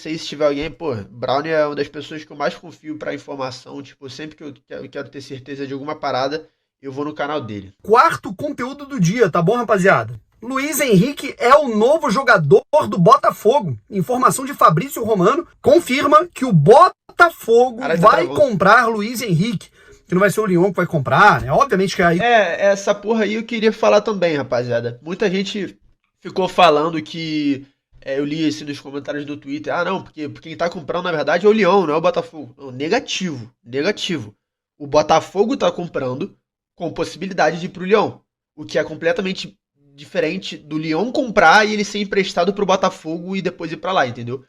isso aí, se tiver alguém, pô, Brown é uma das pessoas que eu mais confio pra informação, tipo, sempre que eu quero ter certeza de alguma parada, eu vou no canal dele. Quarto conteúdo do dia, tá bom, rapaziada? Luiz Henrique é o novo jogador do Botafogo. Informação de Fabrício Romano confirma que o Botafogo vai comprar Luiz Henrique. Que não vai ser o Lyon que vai comprar, né? Obviamente que aí... Essa porra aí eu queria falar também, rapaziada. Muita gente ficou falando que... eu li isso nos comentários do Twitter. Ah, não, porque quem tá comprando, na verdade, é o Lyon, não é o Botafogo. Não, negativo. O Botafogo tá comprando com possibilidade de ir pro Lyon. O que é completamente diferente do Lyon comprar e ele ser emprestado pro Botafogo e depois ir pra lá, entendeu?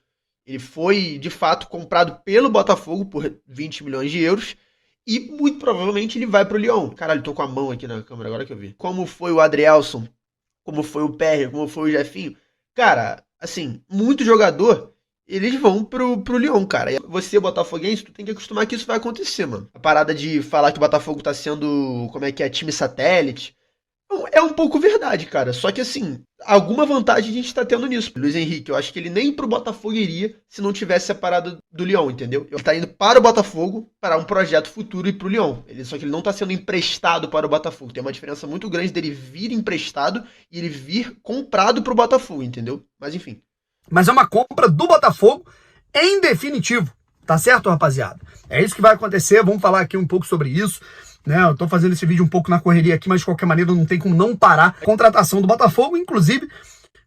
Ele foi, de fato, comprado pelo Botafogo por 20 milhões de euros e muito provavelmente ele vai pro Lyon. Caralho, tô com a mão aqui na câmera agora que eu vi. Como foi o Adrielson, como foi o Perry, como foi o Jefinho. Cara, assim, muito jogador, eles vão pro Lyon, cara. E você, botafoguense, tu tem que acostumar que isso vai acontecer, mano. A parada de falar que o Botafogo tá sendo, time satélite, é um pouco verdade, cara. Só que, assim, alguma vantagem a gente tá tendo nisso. Luiz Henrique, eu acho que ele nem pro Botafogo iria se não tivesse a parada do Lyon, entendeu? Ele tá indo para o Botafogo para um projeto futuro e pro Lyon. Só que ele não tá sendo emprestado para o Botafogo. Tem uma diferença muito grande dele vir emprestado e ele vir comprado pro Botafogo, entendeu? Mas, enfim. Mas é uma compra do Botafogo em definitivo. Tá certo, rapaziada? É isso que vai acontecer. Vamos falar aqui um pouco sobre isso. Eu tô fazendo esse vídeo um pouco na correria aqui, mas de qualquer maneira não tem como não parar a contratação do Botafogo, inclusive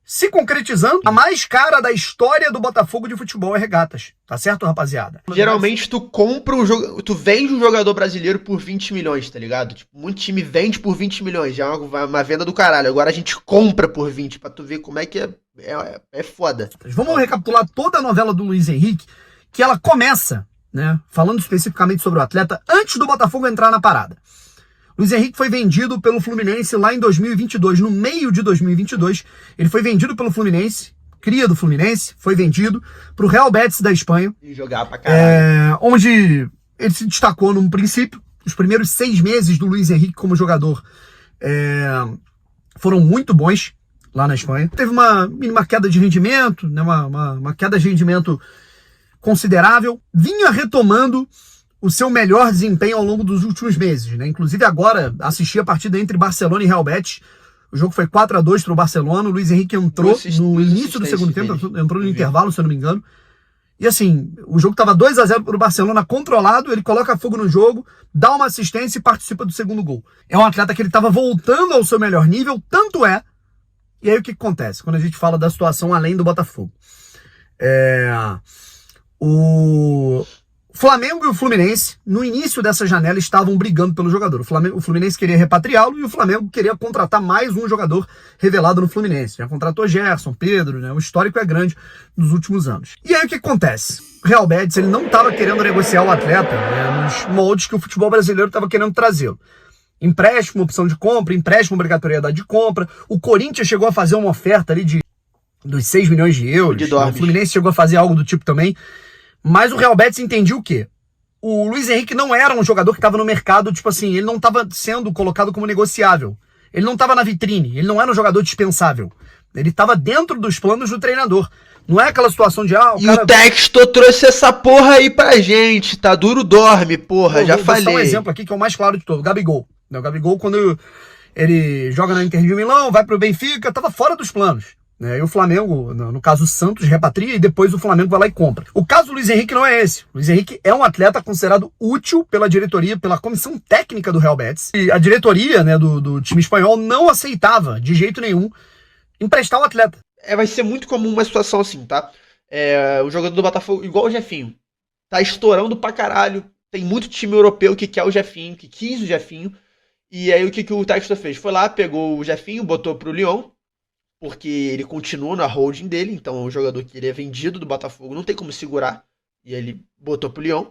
se concretizando. A mais cara da história do Botafogo de futebol é Regatas, tá certo, rapaziada? Geralmente tu compra tu vende um jogador brasileiro por 20 milhões, tá ligado? Tipo, muito time vende por 20 milhões, já é uma venda do caralho. Agora a gente compra por 20, pra tu ver como é que é foda. Vamos recapitular toda a novela do Luiz Henrique, que ela começa, falando especificamente sobre o atleta, antes do Botafogo entrar na parada. Luiz Henrique foi vendido pelo Fluminense lá em 2022, no meio de 2022, ele foi vendido pelo Fluminense, cria do Fluminense, foi vendido pro Real Betis da Espanha. E jogar pra caralho. Onde ele se destacou no princípio, os primeiros 6 meses do Luiz Henrique como jogador foram muito bons lá na Espanha. Teve uma mínima queda de rendimento, uma queda de rendimento considerável, vinha retomando o seu melhor desempenho ao longo dos últimos meses, Inclusive agora assisti a partida entre Barcelona e Real Betis. O jogo foi 4-2 para o Barcelona. O Luiz Henrique entrou no início do segundo tempo, entrou no intervalo, se eu não me engano. E assim, o jogo estava 2-0 para o Barcelona, controlado, ele coloca fogo no jogo, dá uma assistência e participa do segundo gol. É um atleta que ele estava voltando ao seu melhor nível, tanto é. E aí o que acontece quando a gente fala da situação além do Botafogo? O Flamengo e o Fluminense, no início dessa janela, estavam brigando pelo jogador. O Fluminense queria repatriá-lo e o Flamengo queria contratar mais um jogador revelado no Fluminense. Já contratou Gerson, Pedro, O histórico é grande nos últimos anos. E aí o que acontece? O Real Betis, ele não estava querendo negociar o atleta nos moldes que o futebol brasileiro estava querendo trazê-lo. Empréstimo, opção de compra, empréstimo, obrigatoriedade de compra. O Corinthians chegou a fazer uma oferta ali dos 6 milhões de euros. O Fluminense chegou a fazer algo do tipo também. Mas o Real Betis entendia o quê? O Luiz Henrique não era um jogador que estava no mercado, ele não estava sendo colocado como negociável. Ele não estava na vitrine, ele não era um jogador dispensável. Ele estava dentro dos planos do treinador. Não é aquela situação de... o Textor trouxe essa porra aí pra gente, tá duro dorme, porra, já falei. Vou dar um exemplo aqui que é o mais claro de todos, o Gabigol. O Gabigol, quando ele joga na Inter de Milão, vai pro Benfica, estava fora dos planos. E o Flamengo, no caso o Santos, repatria e depois o Flamengo vai lá e compra. O caso do Luiz Henrique não é esse. O Luiz Henrique é um atleta considerado útil pela diretoria, pela comissão técnica do Real Betis. E a diretoria do time espanhol não aceitava, de jeito nenhum, emprestar o atleta. Vai ser muito comum uma situação assim, tá? O jogador do Botafogo, igual o Jefinho, tá estourando pra caralho. Tem muito time europeu que quer o Jefinho, que quis o Jefinho. E aí o que o Textor fez? Foi lá, pegou o Jefinho, botou pro Lyon, porque ele continua na holding dele, então é um jogador que ele é vendido do Botafogo, não tem como segurar, e aí ele botou pro Lyon,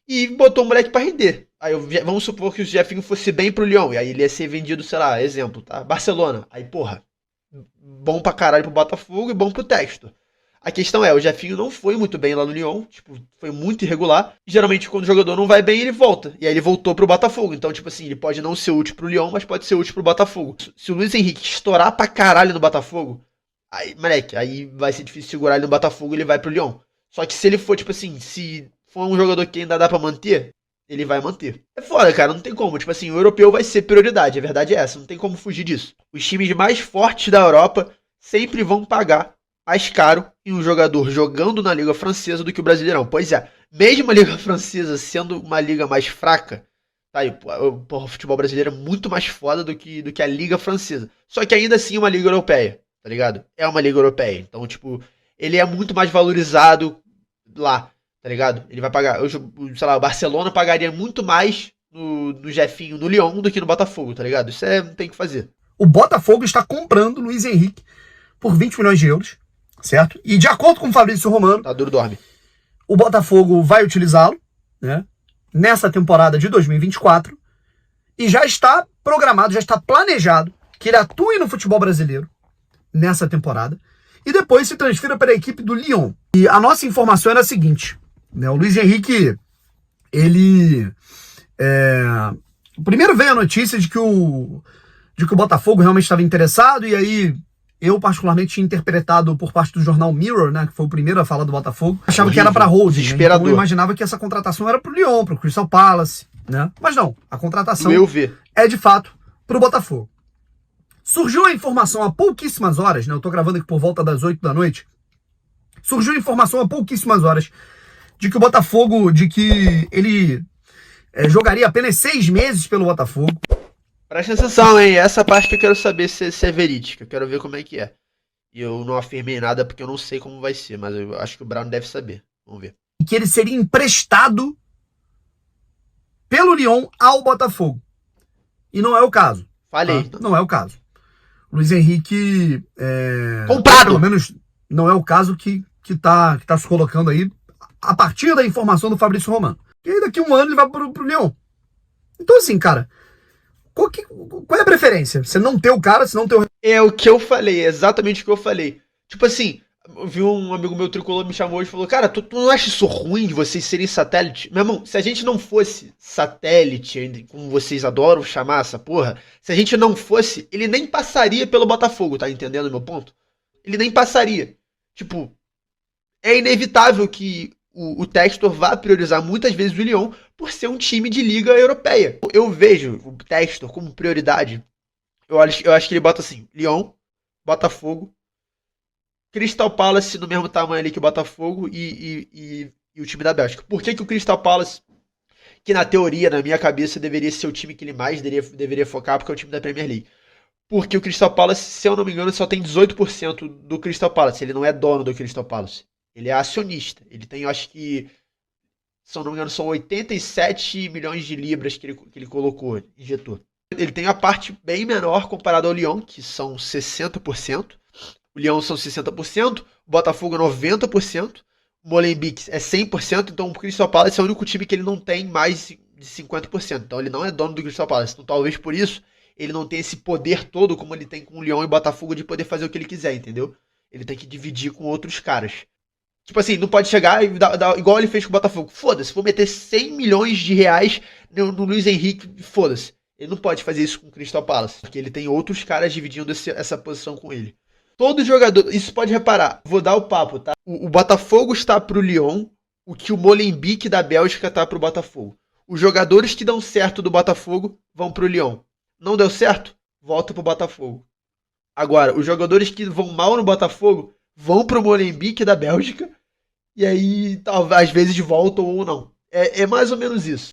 e botou o moleque pra render. Aí vamos supor que o Jefinho fosse bem pro Lyon, e aí ele ia ser vendido, sei lá, exemplo, tá? Barcelona. Aí, porra, bom pra caralho pro Botafogo e bom pro Textor. A questão é, o Jefinho não foi muito bem lá no Lyon, foi muito irregular. E geralmente quando o jogador não vai bem, ele volta. E aí ele voltou pro Botafogo. Então, ele pode não ser útil pro Lyon, mas pode ser útil pro Botafogo. Se o Luiz Henrique estourar pra caralho no Botafogo, aí, moleque, aí vai ser difícil segurar ele no Botafogo e ele vai pro Lyon. Só que se ele for, tipo assim, se for um jogador que ainda dá pra manter, ele vai manter. É foda, cara, não tem como. Tipo assim, o europeu vai ser prioridade, a verdade é essa, não tem como fugir disso. Os times mais fortes da Europa sempre vão pagar mais caro em um jogador jogando na Liga Francesa do que o Brasileirão. Pois é, mesmo a Liga Francesa sendo uma liga mais fraca, tá aí, o futebol brasileiro é muito mais foda do que a Liga Francesa. Só que ainda assim é uma Liga Europeia, tá ligado? É uma Liga Europeia. Então, tipo, ele é muito mais valorizado lá, tá ligado? Ele vai pagar, sei lá, o Barcelona pagaria muito mais no Jefinho, no Lyon, do que no Botafogo, tá ligado? Isso não tem o que fazer. O Botafogo está comprando o Luiz Henrique por 20 milhões de euros, certo? E de acordo com o Fabrício Romano, Tá duro, dorme. o Botafogo vai utilizá-lo, né, nessa temporada de 2024 e já está programado, já está planejado que ele atue no futebol brasileiro nessa temporada e depois se transfira para a equipe do Lyon. E a nossa informação era a seguinte, né, o Luiz Henrique, ele... Primeiro veio a notícia de que o Botafogo realmente estava interessado, e aí eu particularmente tinha interpretado por parte do jornal Mirror, né, que foi o primeiro a falar do Botafogo, achava que era para holding, né? Então eu imaginava que essa contratação era pro Lyon, pro Crystal Palace, né? Mas não, a contratação é de fato pro Botafogo. Surgiu a informação há pouquíssimas horas, né? Eu tô gravando aqui por volta das 8 da noite. Surgiu a informação há pouquíssimas horas de que o Botafogo, de que ele jogaria apenas 6 meses pelo Botafogo. Presta atenção, hein? Essa parte que eu quero saber se é verídica. Eu quero ver como é que é. E eu não afirmei nada porque eu não sei como vai ser, mas eu acho que o Brown deve saber. Vamos ver. E que ele seria emprestado pelo Lyon ao Botafogo. E não é o caso. Falei. Tá? Não é o caso. Luiz Henrique... comprado! Pelo menos não é o caso que tá se colocando aí a partir da informação do Fabrício Romano. E aí daqui a um ano ele vai pro Lyon. Então assim, cara... Qual é a preferência? Você não ter o cara, se não ter o... É o que eu falei, é exatamente o que eu falei. Tipo assim, eu vi um amigo meu tricolor me chamou e falou: cara, tu não acha isso ruim de vocês serem satélite? Meu irmão, se a gente não fosse satélite, como vocês adoram chamar essa porra, se a gente não fosse, ele nem passaria pelo Botafogo, tá entendendo o meu ponto? Ele nem passaria. Tipo, é inevitável que o Textor vá priorizar muitas vezes o Lyon por ser um time de liga europeia. Eu vejo o Textor como prioridade. Eu acho que ele bota assim: Lyon, Botafogo, Crystal Palace no mesmo tamanho ali que o Botafogo e o time da Bélgica. Por que o Crystal Palace, que na teoria, na minha cabeça, deveria ser o time que ele mais deveria focar, porque é o time da Premier League? Porque o Crystal Palace, se eu não me engano, só tem 18% do Crystal Palace. Ele não é dono do Crystal Palace. Ele é acionista. Ele tem, eu acho que, se eu não me engano, são 87 milhões de libras que ele colocou, injetou. Ele tem a parte bem menor comparado ao Lyon, que são 60%. O Lyon são 60%, o Botafogo 90%, o Molenbeek é 100%, então o Crystal Palace é o único time que ele não tem mais de 50%. Então ele não é dono do Crystal Palace. Então talvez por isso ele não tenha esse poder todo como ele tem com o Lyon e o Botafogo de poder fazer o que ele quiser, entendeu? Ele tem que dividir com outros caras. Tipo assim, não pode chegar e dar igual ele fez com o Botafogo. Foda-se, vou meter 100 milhões de reais no Luiz Henrique, foda-se. Ele não pode fazer isso com o Crystal Palace, porque ele tem outros caras dividindo essa posição com ele. Todo jogador, isso pode reparar, vou dar o papo, tá? O Botafogo está pro Lyon, o que o Molenbeek da Bélgica tá pro Botafogo. Os jogadores que dão certo do Botafogo vão pro Lyon. Não deu certo? Volta pro Botafogo. Agora, os jogadores que vão mal no Botafogo vão pro Molenbeek da Bélgica, e aí às vezes voltam ou não. É mais ou menos isso.